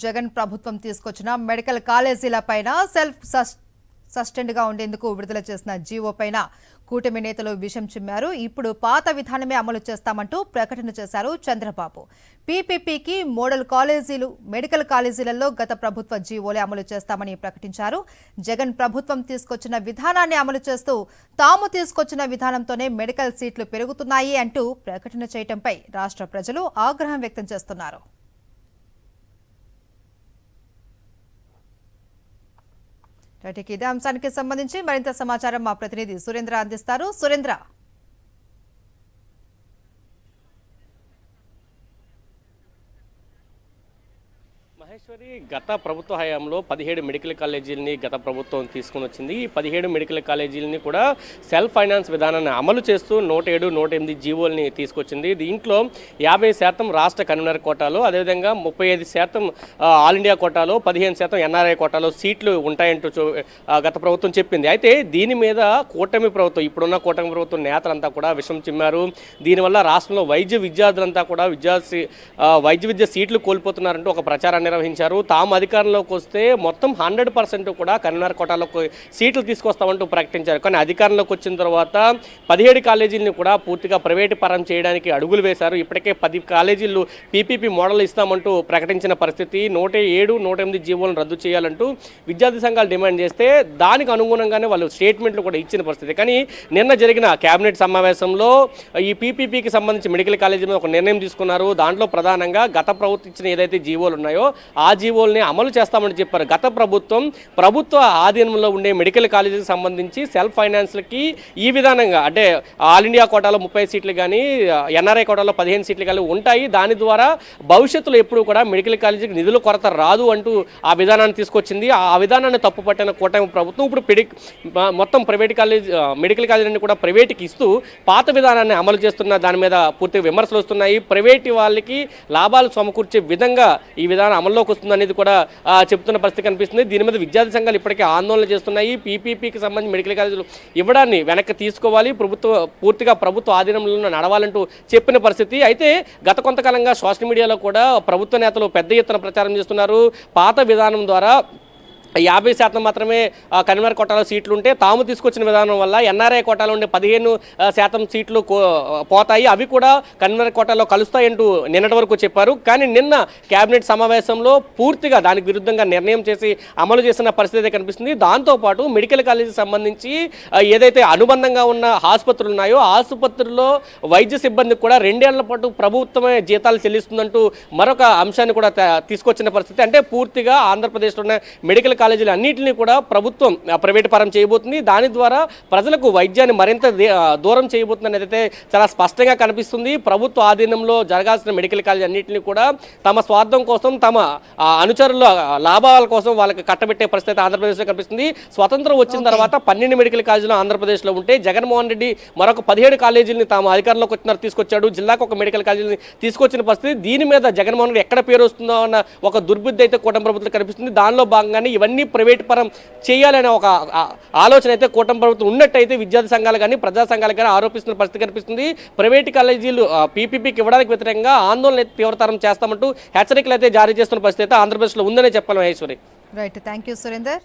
జగన్ ప్రభుత్వం తీసుకొచ్చిన medical కాలేజీలపైన self sustained గా ఉండేందుకు విడుదల చేసిన జీవో పైన కూటమి నేతలు విషం చిమ్మారు. ఇప్పుడు పాత విధానమే అమలు చేస్తామంటూ ప్రకటన చేశారు చంద్రబాబు. పీపీపీకి మోడల్ కాలేజీలు, మెడికల్ కాలేజీలలో గత ప్రభుత్వ జీవోలే అమలు చేస్తామని ప్రకటించారు. జగన్ ప్రభుత్వం తీసుకొచ్చిన విధానాన్ని అమలు చేస్తూ తాము తీసుకొచ్చిన విధానంతోనే మెడికల్ సీట్లు పెరుగుతున్నాయి అంటూ ప్రకటన చేయడంపై రాష్ట్ర ప్రజలు ఆగ్రహం వ్యక్తం చేస్తున్నారు. ఇదే అంశానికి సంబంధించి మరింత సమాచారం మా ప్రతినిధి సురేంద్ర అందిస్తారు. సురేంద్ర, మహేశ్వరి, గత ప్రభుత్వ హయాంలో 17 మెడికల్ కాలేజీలని గత ప్రభుత్వం తీసుకుని వచ్చింది. ఈ 17 మెడికల్ కాలేజీలని కూడా సెల్ఫ్ ఫైనాన్స్ విధానాన్ని అమలు చేస్తూ 107, 108 జీవోల్ని తీసుకొచ్చింది. దీంట్లో 50% రాష్ట్ర కన్వీనర్ కోటాలో, అదేవిధంగా 35% ఆల్ ఇండియా కోటాలో, 15% ఎన్ఆర్ఐ కోటాలో సీట్లు ఉంటాయంటూ గత ప్రభుత్వం చెప్పింది. అయితే దీని మీద కూటమి ప్రభుత్వం, ఇప్పుడున్న కూటమి ప్రభుత్వం నేతలంతా కూడా విషం చిమ్మారు. దీనివల్ల రాష్ట్రంలో వైద్య విద్యార్థులంతా కూడా వైద్య విద్య సీట్లు కోల్పోతున్నారంటూ ఒక ప్రచారాన్ని నిర్వహించారు. తాము అధికారంలోకి వస్తే మొత్తం 100% కూడా కన్వీనర్ కోటాలకు సీట్లు తీసుకొస్తామంటూ ప్రకటించారు. కానీ అధికారంలోకి వచ్చిన తర్వాత 17 కాలేజీలను కూడా పూర్తిగా ప్రైవేటు పరం చేయడానికి అడుగులు వేశారు. ఇప్పటికే 10 కాలేజీలు పీపీపీ మోడల్ ఇస్తామంటూ ప్రకటించిన పరిస్థితి. 107, 108 జీవోలను రద్దు చేయాలంటూ విద్యార్థి సంఘాలు డిమాండ్ చేస్తే దానికి అనుగుణంగానే వాళ్ళు స్టేట్మెంట్లు కూడా ఇచ్చిన పరిస్థితి. కానీ నిన్న జరిగిన కేబినెట్ సమావేశంలో ఈ పీపీపీకి సంబంధించి మెడికల్ కాలేజీ మీద ఒక నిర్ణయం తీసుకున్నారు. దాంట్లో ప్రధానంగా గత ప్రభుత్వం ఇచ్చిన ఏదైతే జీవోలు ఉన్నాయో ఆ జీవోల్ని అమలు చేస్తామని చెప్పారు. గత ప్రభుత్వ ఆధీనంలో ఉండే మెడికల్ కాలేజీకి సంబంధించి సెల్ఫ్ ఫైనాన్స్లకి ఈ విధానంగా, అంటే ఆల్ ఇండియా కోటాలో 30 సీట్లు కానీ, ఎన్ఆర్ఐ కోటాలో 15 సీట్లు కానీ ఉంటాయి. దాని ద్వారా భవిష్యత్తులో ఎప్పుడు కూడా మెడికల్ కాలేజీకి నిధుల కొరత రాదు అంటూ ఆ విధానాన్ని తీసుకొచ్చింది. ఆ విధానాన్ని తప్పుపట్టిన కూటమి ప్రభుత్వం ఇప్పుడు మొత్తం మెడికల్ కాలేజీని కూడా ప్రైవేట్కి ఇస్తూ పాత విధానాన్ని అమలు చేస్తున్న దాని మీద పూర్తి విమర్శలు వస్తున్నాయి. ప్రైవేటు వాళ్ళకి లాభాలు సమకూర్చే విధంగా ఈ విధానం అమల్లోకి వస్తుందనేది కూడా చెప్తున్న పరిస్థితి కనిపిస్తుంది. దీని మీద విద్యార్థి సంఘాలు ఇప్పటికే ఆందోళన చేస్తున్నాయి. పీపీపీకి సంబంధించి మెడికల్ కాలేజీలు ఇవ్వడాన్ని వెనక్కి తీసుకోవాలి, పూర్తిగా ప్రభుత్వ ఆధీనంలో నడవాలంటూ చెప్పిన పరిస్థితి. అయితే గత కొంతకాలంగా సోషల్ మీడియాలో కూడా ప్రభుత్వ నేతలు పెద్ద ఎత్తున ప్రచారం చేస్తున్నారు. పాత విధానం ద్వారా 50% మాత్రమే కన్వీనర్ కోటాలో సీట్లు ఉంటే తాము తీసుకొచ్చిన విధానం వల్ల ఎన్ఆర్ఐ కోటాలో ఉండే 15% సీట్లు పోతాయి, అవి కూడా కన్వీనర్ కోటాలో కలుస్తాయంటూ నిన్నటి వరకు చెప్పారు. కానీ నిన్న కేబినెట్ సమావేశంలో పూర్తిగా దానికి విరుద్ధంగా నిర్ణయం చేసి అమలు చేసిన పరిస్థితి కనిపిస్తుంది. దాంతోపాటు మెడికల్ కాలేజీకి సంబంధించి ఏదైతే అనుబంధంగా ఉన్న ఆసుపత్రులు ఉన్నాయో ఆసుపత్రుల్లో వైద్య సిబ్బందికి కూడా 2 ఏళ్ల పాటు ప్రభుత్వమే జీతాలు చెల్లిస్తుందంటూ మరొక అంశాన్ని కూడా తీసుకొచ్చిన పరిస్థితి. అంటే పూర్తిగా ఆంధ్రప్రదేశ్లో ఉన్న మెడికల్ కాలేజీలు అన్నింటినీ కూడా ప్రభుత్వం ప్రైవేటు పరం చేయబోతుంది. దాని ద్వారా ప్రజలకు వైద్యాన్ని మరింత దూరం చేయబోతుంది అనేది అయితే చాలా స్పష్టంగా కనిపిస్తుంది. ప్రభుత్వ ఆధీనంలో జరగాల్సిన మెడికల్ కాలేజీ అన్నింటినీ కూడా తమ స్వార్థం కోసం, తమ అనుచరుల లాభాల కోసం వాళ్ళకి కట్టబెట్టే పరిస్థితి ఆంధ్రప్రదేశ్లో కనిపిస్తుంది. స్వతంత్రం వచ్చిన తర్వాత 12 మెడికల్ కాలేజీలు ఆంధ్రప్రదేశ్లో ఉంటే జగన్మోహన్ రెడ్డి మరొక 17 కాలేజీలని తాము అధికారంలోకి వచ్చినారు తీసుకొచ్చాడు. జిల్లాకు ఒక మెడికల్ కాలేజీని తీసుకొచ్చిన పరిస్థితి. దీని మీద జగన్మోహన్ రెడ్డి ఎక్కడ పేరు వస్తుందో అన్న ఒక దుర్బుద్ధి అయితే కూటమి ప్రభుత్వం కనిపిస్తుంది. దానిలో భాగంగానే ఇవన్నీ ప్రైవేట్ పరం చేయాలనే ఒక ఆలోచన అయితే కూటమి ప్రభుత్వం ఉన్నట్టయితే విద్యార్థి సంఘాలు కానీ ప్రజా సంఘాలు కానీ ఆరోపిస్తున్న పరిస్థితి కనిపిస్తుంది. ప్రైవేట్ కాలేజీలు పీపీపీకి ఇవ్వడానికి వ్యతిరేకంగా ఆందోళన తీవ్రతరం చేస్తామంటూ హెచ్చరికలు అయితే జారీ చేస్తున్న పరిస్థితి అయితే ఆంధ్రప్రదేశ్లో ఉందనే చెప్పాలి. Maheshwari. Right, thank you Surender.